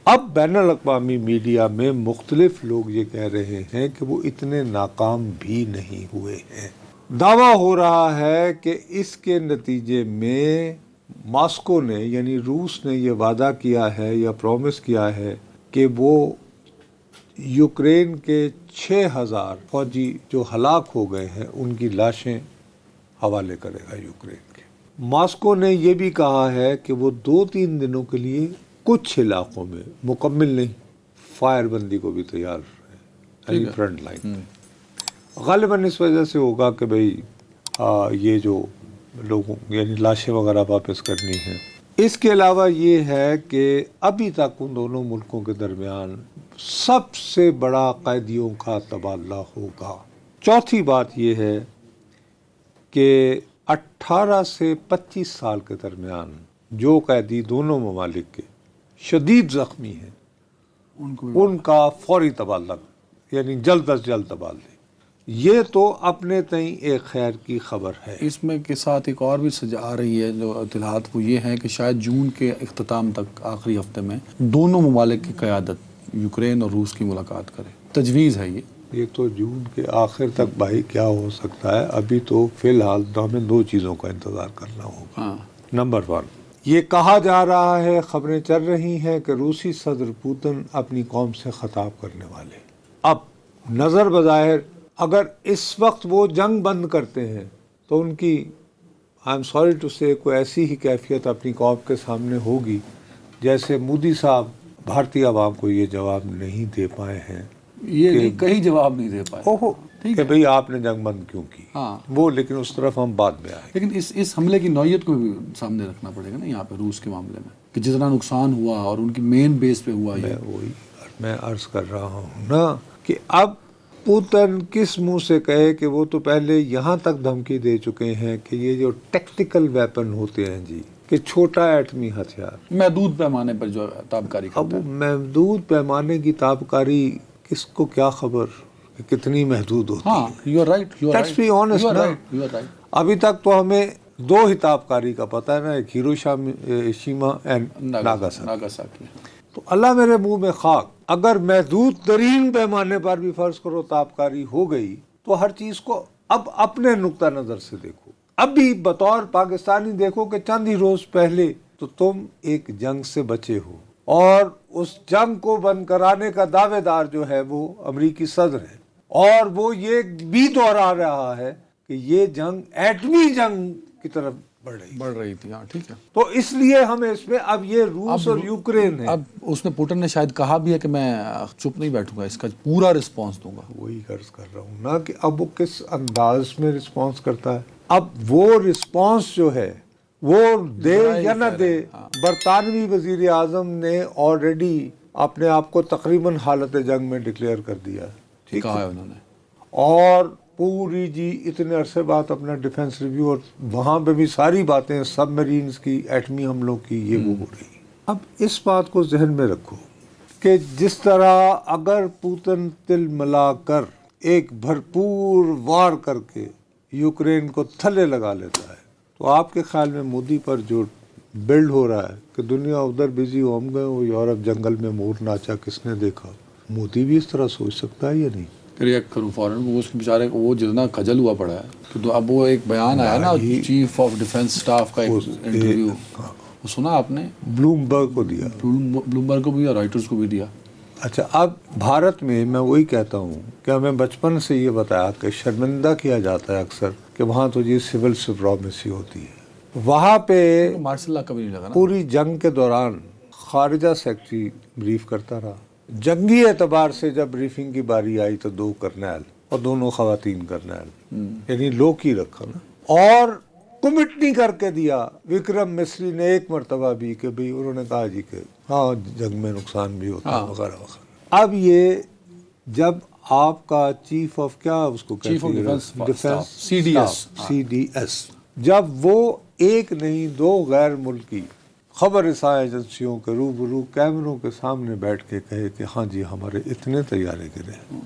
اب بین الاقوامی میڈیا میں مختلف لوگ یہ کہہ رہے ہیں کہ وہ اتنے ناکام بھی نہیں ہوئے ہیں. دعویٰ ہو رہا ہے کہ اس کے نتیجے میں ماسکو نے یعنی روس نے یہ وعدہ کیا ہے یا پرومس کیا ہے کہ وہ یوکرین کے 6,000 فوجی جو ہلاک ہو گئے ہیں ان کی لاشیں حوالے کرے گا یوکرین کے. ماسکو نے یہ بھی کہا ہے کہ وہ 2-3 دنوں کے لیے کچھ علاقوں میں مکمل نہیں فائر بندی کو بھی تیار ہے فرنٹ لائن پہ. غالباً اس وجہ سے ہوگا کہ بھئی یہ جو لوگوں یعنی لاشیں وغیرہ واپس کرنی ہیں. اس کے علاوہ یہ ہے کہ ابھی تک ان دونوں ملکوں کے درمیان سب سے بڑا قیدیوں کا تبادلہ ہوگا. چوتھی بات یہ ہے کہ 18 سے 25 سال کے درمیان جو قیدی دونوں ممالک کے شدید زخمی ہیں ان کا فوری تبادلہ یعنی جلد از جلد تبادلے. یہ تو اپنے تئیں ایک خیر کی خبر ہے. اس میں کے ساتھ ایک اور بھی آ رہی ہے جو اطلاعات وہ یہ ہیں کہ شاید جون کے اختتام تک آخری ہفتے میں دونوں ممالک کی قیادت یوکرین اور روس کی ملاقات کرے. تجویز ہے یہ تو جون کے آخر تک بھائی کیا ہو سکتا ہے. ابھی تو فی الحال ہمیں 2 چیزوں کا انتظار کرنا ہوگا. نمبر 1 یہ کہا جا رہا ہے خبریں چل رہی ہیں کہ روسی صدر پوتن اپنی قوم سے خطاب کرنے والے. اب نظر بظاہر اگر اس وقت وہ جنگ بند کرتے ہیں تو ان کی آئی ایم سوری ٹو سے کوئی ایسی ہی کیفیت اپنی قوم کے سامنے ہوگی جیسے مودی صاحب بھارتی عوام کو یہ جواب نہیں دے پائے ہیں. یہ کہیں جواب نہیں دے پائے کہ بھئی آپ نے جنگ بند کیوں کی. وہ لیکن اس طرف ہم بعد میں آئیں. لیکن اس حملے کی نوعیت کو بھی سامنے رکھنا پڑے گا نا یہاں پہ روس کے معاملے میں کہ جتنا نقصان ہوا اور ان کی مین بیس پہ ہوا. میں عرض کر رہا ہوں نا کہ اب پوتن کس منہ سے کہے کہ وہ تو پہلے یہاں تک دھمکی دے چکے ہیں کہ یہ جو ٹیکٹیکل ویپن ہوتے ہیں جی کہ چھوٹا ایٹمی ہتھیار محدود پیمانے پر جو تابکاری کرتا ہے. اب محدود پیمانے کی تابکاری کس کو کیا خبر کتنی محدود ہوتی ہے. You are right let's be honest. ابھی تک تو ہمیں 2 ہی تابکاری کا پتہ ہے نا ایک ہیروشیما اینڈ ناگاساکی. تو اللہ میرے منہ میں خاک اگر محدود ترین پیمانے پر بھی فرض کرو تابکاری ہو گئی تو ہر چیز کو اب اپنے نقطہ نظر سے دیکھو. اب بھی بطور پاکستانی دیکھو کہ چند ہی روز پہلے تو تم ایک جنگ سے بچے ہو اور اس جنگ کو بند کرانے کا دعوے دار جو ہے وہ امریکی صدر ہے اور وہ یہ بھی دہرا رہا ہے کہ یہ جنگ ایٹمی جنگ کی طرف بڑھ رہی تھی. ٹھیک ہے. تو اس لیے ہمیں اس میں اب یہ روس اور یوکرین ہے. اب اس نے پوٹن نے شاید کہا بھی ہے کہ میں چپ نہیں بیٹھوں گا اس کا پورا رسپانس دوں گا. وہی عرض کر رہا ہوں نا کہ اب وہ کس انداز میں رسپانس کرتا ہے. اب وہ رسپانس جو ہے وہ دے یا نہ دے برطانوی وزیر اعظم نے آلریڈی اپنے آپ کو تقریباً حالت جنگ میں ڈکلیئر کر دیا. کہا ہے انہوں نے. اور پوری جی اتنے عرصے بعد اپنا ڈیفنس ریویو اور وہاں پہ بھی ساری باتیں سب میرینز کی ایٹمی حملوں کی یہ وہ ہو رہی. اب اس بات کو ذہن میں رکھو کہ جس طرح اگر پوتن تل ملا کر ایک بھرپور وار کر کے یوکرین کو تھلے لگا لیتا ہے تو آپ کے خیال میں مودی پر جو بلڈ ہو رہا ہے کہ دنیا ادھر بزی ہو ہم گئے وہ یورپ جنگل میں مور ناچا کس نے دیکھا, مودی بھی اس طرح سوچ سکتا ہے یا نہیں؟ ریئیکٹ کروں فوراً وہ اس کے بیچارے کو وہ جتنا کھجل ہوا پڑا ہے تو اب وہ ایک بیان آیا نا چیف آف ڈیفنس سٹاف کا ایک انٹرویو وہ سنا آپ نے؟ بلومبرگ کو دیا, بلومبرگ کو بھی اور رائٹرز کو بھی دیا. اچھا اب بھارت میں میں وہی کہتا ہوں کہ ہمیں بچپن سے یہ بتایا کہ شرمندہ کیا جاتا ہے اکثر کہ وہاں تو یہ سول سپریمیسی ہوتی ہے. وہاں پہ مارشل لا کبھی نہیں لگا نا. پوری جنگ کے دوران خارجہ سیکرٹری بریف کرتا رہا. جنگی اعتبار سے جب بریفنگ کی باری آئی تو 2 کرنیل اور دونوں خواتین کرنیل یعنی لو کی رکھا نا, اور کمٹ نہیں کر کے دیا. وکرم مسری نے ایک مرتبہ بھی کہ بھئی انہوں نے کہا جی کہ ہاں جنگ میں نقصان بھی ہوتا ہے وغیرہ وغیرہ. اب یہ جب آپ کا چیف آف کیا اس کو chief of defence C D S جب وہ ایک نہیں 2 غیر ملکی خبر رساں ایجنسیوں کے روبرو کیمروں کے سامنے بیٹھ کے کہے کہ ہاں جی ہمارے اتنے طیارے گرے ہیں.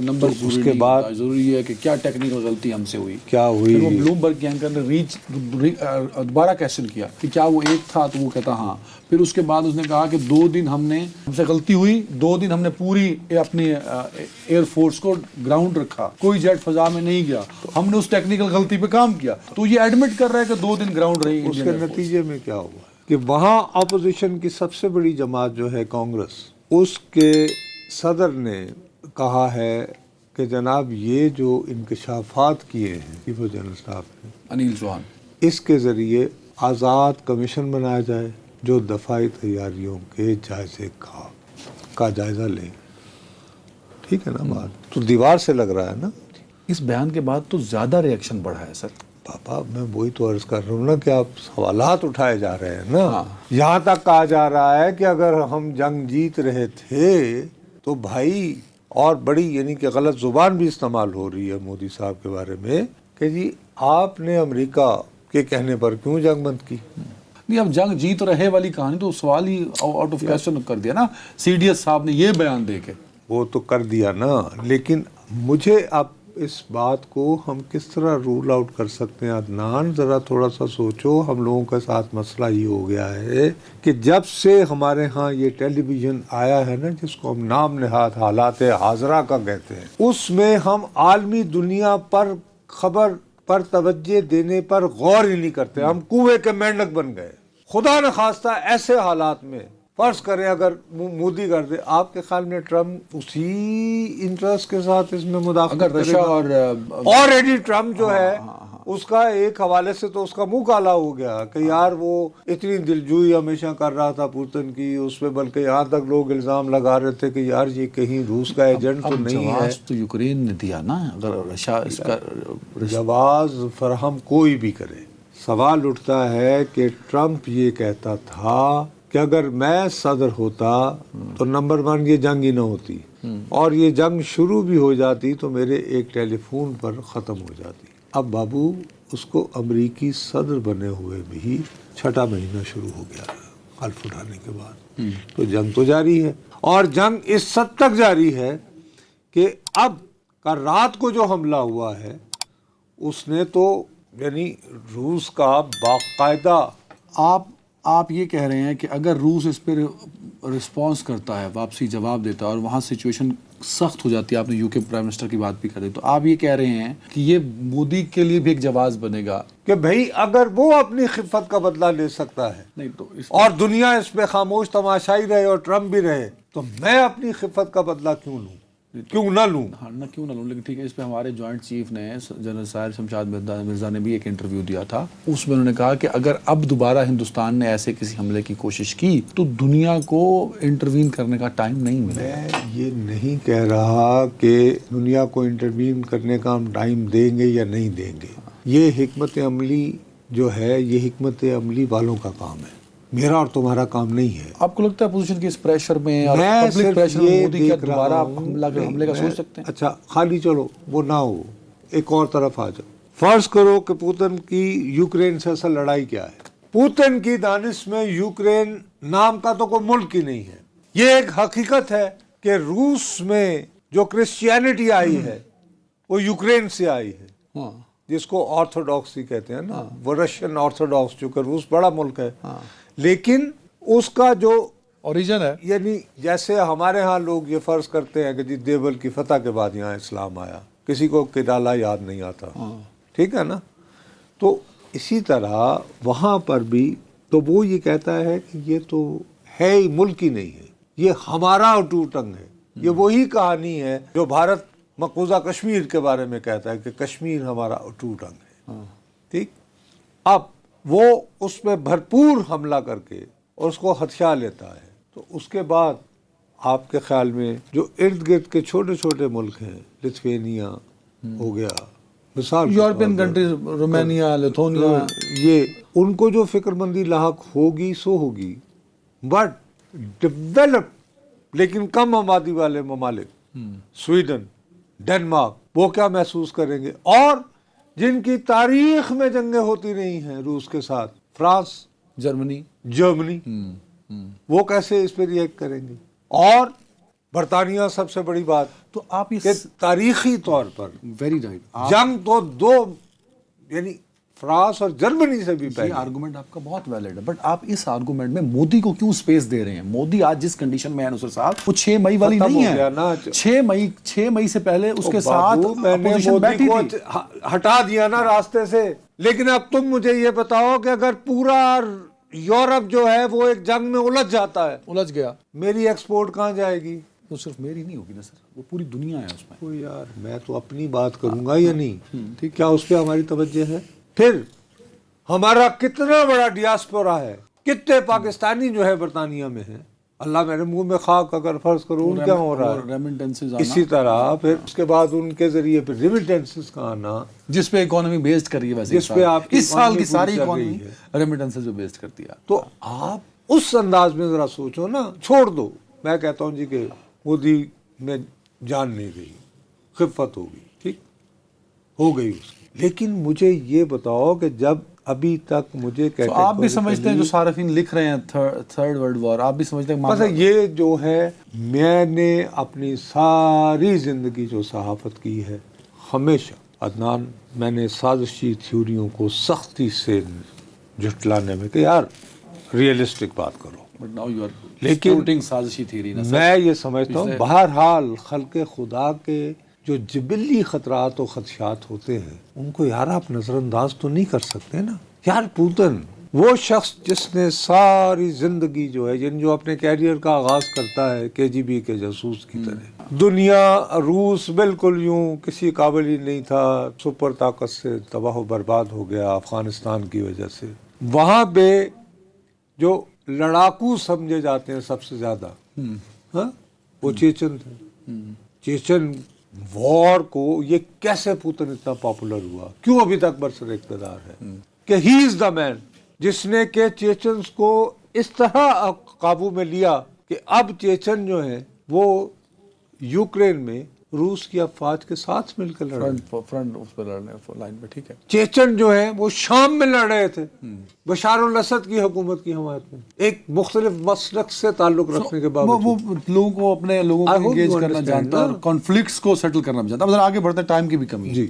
نمبر اس کے بعد ضروری ہے کہ کیا ٹیکنیکل غلطی ہم سے ہوئی، کیا ہوئی. پھر وہ بلومبرگ کی اینکر نے دوبارہ کویشچن کیا کہ کیا وہ ایک تھا، تو وہ کہتا ہاں. پھر اس کے بعد اس نے کہا کہ 2 دن ہم سے غلطی ہوئی، 2 دن ہم نے پوری اپنی ایئر فورس کو گراؤنڈ رکھا، کوئی جیٹ فضا میں نہیں گیا، ہم نے اس ٹیکنیکل غلطی پہ کام کیا. تو یہ ایڈمٹ کر رہا ہے کہ 2 دن گراؤنڈ رہی. اس کے نتیجے میں کیا ہوا کہ وہاں اپوزیشن کی سب سے بڑی جماعت جو ہے کانگریس، اس کے صدر نے کہا ہے کہ جناب یہ جو انکشافات کیے ہیں چیف آف جنرل اسٹاف نے انیل چوہان، اس کے ذریعے آزاد کمیشن بنایا جائے جو دفاعی تیاریوں کے جائزے کا جائزہ لے. ٹھیک ہے نا بات؟ تو دیوار سے لگ رہا ہے نا. اس بیان کے بعد تو زیادہ ریئیکشن بڑھا ہے سر. پاپا میں وہی تو عرض کر رہا ہوں نا کہ آپ سوالات اٹھائے جا رہے ہیں نا. یہاں تک کہا جا رہا ہے کہ اگر ہم جنگ جیت رہے تھے تو بھائی، اور بڑی یعنی کہ غلط زبان بھی استعمال ہو رہی ہے مودی صاحب کے بارے میں کہ جی آپ نے امریکہ کے کہنے پر کیوں جنگ بند کی. نہیں، اب جنگ جیت رہے والی کہانی تو سوال ہی آؤٹ آف کویسچن کر دیا نا سی ڈی ایس صاحب نے یہ بیان دے کے. وہ تو کر دیا نا، لیکن مجھے اب اس بات کو ہم کس طرح رول آؤٹ کر سکتے ہیں عدنان؟ ذرا تھوڑا سا سوچو. ہم لوگوں کے ساتھ مسئلہ یہ ہو گیا ہے کہ جب سے ہمارے ہاں یہ ٹیلی ویژن آیا ہے نا، جس کو ہم نام نہاد حالات حاضرہ کا کہتے ہیں، اس میں ہم عالمی دنیا پر خبر پر توجہ دینے پر غور ہی نہیں کرتے. ہم کنویں کے مینڈک بن گئے. خدا نخواستہ ایسے حالات میں فرض کریں اگر مودی کر دے، آپ کے خیال میں ٹرمپ اسی انٹرسٹ کے ساتھ اس میں مداخلت اگر رشیا اور ایڈی ٹرمپ جو ہے اس کا ایک حوالے سے تو اس کا منہ کالا ہو گیا کہ یار وہ اتنی دلجوئی ہمیشہ کر رہا تھا پوتن کی اس پہ، بلکہ یہاں تک لوگ الزام لگا رہے تھے کہ یار یہ کہیں روس کا ایجنٹ تو نہیں ہے. جواز تو یوکرین نے دیا نا. اگر رشیا اس کا جواز فراہم کوئی بھی کرے، سوال اٹھتا ہے کہ ٹرمپ یہ کہتا تھا کہ اگر میں صدر ہوتا تو نمبر 1 یہ جنگ ہی نہ ہوتی، اور یہ جنگ شروع بھی ہو جاتی تو میرے ایک ٹیلی فون پر ختم ہو جاتی. اب بابو اس کو امریکی صدر بنے ہوئے بھی 6واں مہینہ شروع ہو گیا حلف اٹھانے کے بعد. تو جنگ تو جاری ہے، اور جنگ اس حد تک جاری ہے کہ اب کا رات کو جو حملہ ہوا ہے اس نے تو یعنی روس کا باقاعدہ آپ یہ کہہ رہے ہیں کہ اگر روس اس پہ رسپانس کرتا ہے، واپسی جواب دیتا ہے، اور وہاں سچویشن سخت ہو جاتی ہے، آپ نے یو کے پرائم منسٹر کی بات بھی کری، تو آپ یہ کہہ رہے ہیں کہ یہ مودی کے لیے بھی ایک جواز بنے گا کہ بھئی اگر وہ اپنی خفت کا بدلہ لے سکتا ہے نہیں تو اور دنیا اس پہ خاموش تماشائی رہے اور ٹرمپ بھی رہے، تو میں اپنی خفت کا بدلہ کیوں لوں، کیوں نہ لوں. ہاں نہ کیوں نہ لوں، لیکن ٹھیک ہے. اس پہ ہمارے جوائنٹ چیف نے جنرل ساحر شمشاد مرزا نے بھی ایک انٹرویو دیا تھا. اس میں انہوں نے کہا کہ اگر اب دوبارہ ہندوستان نے ایسے کسی حملے کی کوشش کی تو دنیا کو انٹروین کرنے کا ٹائم نہیں ملے. میں یہ نہیں کہہ رہا کہ دنیا کو انٹروین کرنے کا ہم ٹائم دیں گے یا نہیں دیں گے. یہ حکمت عملی جو ہے یہ حکمت عملی والوں کا کام ہے، میرا اور تمہارا کام نہیں ہے. آپ کو لگتا ہے اپوزیشن کے اس پریشر میں اور پبلک پریشر میں مودی کیا دوبارہ حملے کا سوچ سکتے ہیں؟ اچھا خالی چلو وہ نہ ہو، ایک اور طرف آ جاؤ. فرض کرو کہ پوتن کی یوکرین سے اصل لڑائی کیا ہے. پوتن کی دانش میں یوکرین نام کا تو کوئی ملک ہی نہیں ہے. یہ ایک حقیقت ہے کہ روس میں جو کرسچینٹی آئی ہے وہ یوکرین سے آئی ہے، جس کو آرتھوڈاکسی کہتے ہیں نا، وہ رشین آرتھوڈاکس، چونکہ روس بڑا ملک ہے، لیکن اس کا جو اوریجن ہے، یعنی جیسے ہمارے ہاں لوگ یہ فرض کرتے ہیں کہ جی دیول کی فتح کے بعد یہاں اسلام آیا، کسی کو کیرالا یاد نہیں آتا، ٹھیک ہے نا. تو اسی طرح وہاں پر بھی تو وہ یہ کہتا ہے کہ یہ تو ہے ہی ملک ہی نہیں ہے، یہ ہمارا اٹوٹ انگ ہے. یہ وہی کہانی ہے جو بھارت مقبوضہ کشمیر کے بارے میں کہتا ہے کہ کشمیر ہمارا اٹوٹ انگ ہے. ٹھیک، اب وہ اس میں بھرپور حملہ کر کے اور اس کو ہتھیا لیتا ہے. تو اس کے بعد آپ کے خیال میں جو ارد گرد کے چھوٹے چھوٹے ملک ہیں، لتھوینیا ہو گیا، مثال یورپین کنٹریز، رومانیہ، لیتھونیا، یہ ان کو جو فکر مندی لاحق ہوگی سو ہوگی. بٹ ڈیولپ لیکن کم آبادی والے ممالک، سویڈن، ڈنمارک، وہ کیا محسوس کریں گے؟ اور جن کی تاریخ میں جنگیں ہوتی نہیں ہیں روس کے ساتھ، فرانس، جرمنی وہ کیسے اس پہ ریئیکٹ کریں گے؟ اور برطانیہ سب سے بڑی بات تو آپ کہ تاریخی طور پر ویری رائٹ، جنگ تو دو یعنی فرانس اور جرمنی سے بھی یہ پہلے. آرگومنٹ آپ کا بہت ویلڈ ہے، بٹ آپ اس آرگومنٹ میں مودی کو کیوں سپیس دے رہے ہیں؟ مودی آج جس کنڈیشن میں ہے نصر صاحب وہ 6 مئی والی ختم نہیں ہو ہے. گیا نا. 6 مئی سے پہلے اس کے ساتھ بابو میں نے اپوزیشن مودی بیٹھی کو تھی. ہٹا دیا نا راستے سے. لیکن اب تم مجھے یہ بتاؤ کہ اگر پورا یورپ جو ہے وہ ایک جنگ میں الجھ جاتا ہے، الجھ گیا، میری ایکسپورٹ کہاں جائے گی؟ وہ صرف میری نہیں ہوگی نا سر، وہ پوری دنیا ہے اس میں. او یار میں تو اپنی بات کروں گا یا نہیں؟ کیا اس پہ ہماری توجہ ہے؟ پھر ہمارا کتنا بڑا ڈیاسپورا ہے، کتنے پاکستانی جو ہے برطانیہ میں ہیں. اللہ میرے منہ میں خاک اگر فرض کرو ان کیا ہو رہا ہے. ریمیٹنسز اسی طرح پھر اس کے بعد ان کے ذریعے پھر ریمیٹنسز کا آنا، جس پہ اکانومی بیسڈ کر رہی ہے، ویسے جس پہ آپ کی اس سال کی economy ساری پوری چل رہی اکانومی ریمیٹنسز پہ بیسڈ کرتی ہے. تو آپ اس انداز میں ذرا سوچو نا. چھوڑ دو، میں کہتا ہوں جی کہ مودی میں جان نہیں رہی، خفت ہوگی، ٹھیک ہو گئی اس کی. لیکن مجھے یہ بتاؤ کہ جب ابھی تک مجھے تو آپ بھی سمجھتے ہیں جو صارفین لکھ رہے ہیں تھرڈ ورلڈ وار، آپ بھی سمجھتے ہیں پتہ یہ جو ہے، میں نے اپنی ساری زندگی جو صحافت کی ہے ہمیشہ عدنان میں نے سازشی تھیوریوں کو سختی سے جھٹلانے میں کہ یار ریئلسٹک بات کرو. بٹ ناؤ یو آر لیکن سپورٹنگ سازشی تھیوری نا. میں یہ سمجھتا ہوں بہرحال خلق خدا کے جو جبلی خطرات و خدشات ہوتے ہیں ان کو یار آپ نظر انداز تو نہیں کر سکتے نا. یار پوتن وہ شخص جس نے ساری زندگی جو ہے جو اپنے کیریئر کا آغاز کرتا ہے KGB کے جاسوس کی طرح، دنیا روس بالکل یوں کسی قابل ہی نہیں تھا، سپر طاقت سے تباہ و برباد ہو گیا افغانستان کی وجہ سے. وہاں پہ جو لڑاکو سمجھے جاتے ہیں سب سے زیادہ ہاں وہ چیچن تھے. چیچن وار کو یہ کیسے پوتن اتنا پاپولر ہوا، کیوں ابھی تک برسر اقتدار ہے؟ کہ ہی از دا مین جس نے کہ چیچنز کو اس طرح قابو میں لیا کہ اب چیچن جو ہیں وہ یوکرین میں روس کی افواج کے ساتھ مل کر لڑ رہے ہیں. فرنٹ اس پہ لڑنے لائن پہ، ٹھیک ہے. چیچن جو ہیں وہ شام میں لڑ رہے تھے بشار الاسد کی حکومت کی حمایت میں، ایک مختلف مسلک سے تعلق رکھنے کے باوجود. وہ لوگوں کو اپنے لوگوں کو انگیج کرنا جانتا ہے اور کانفلکٹس کو سیٹل کرنا بھی جانتا ہے. اب ذرا آگے بڑھتے ہیں، ٹائم کی بھی کمی ہے. جی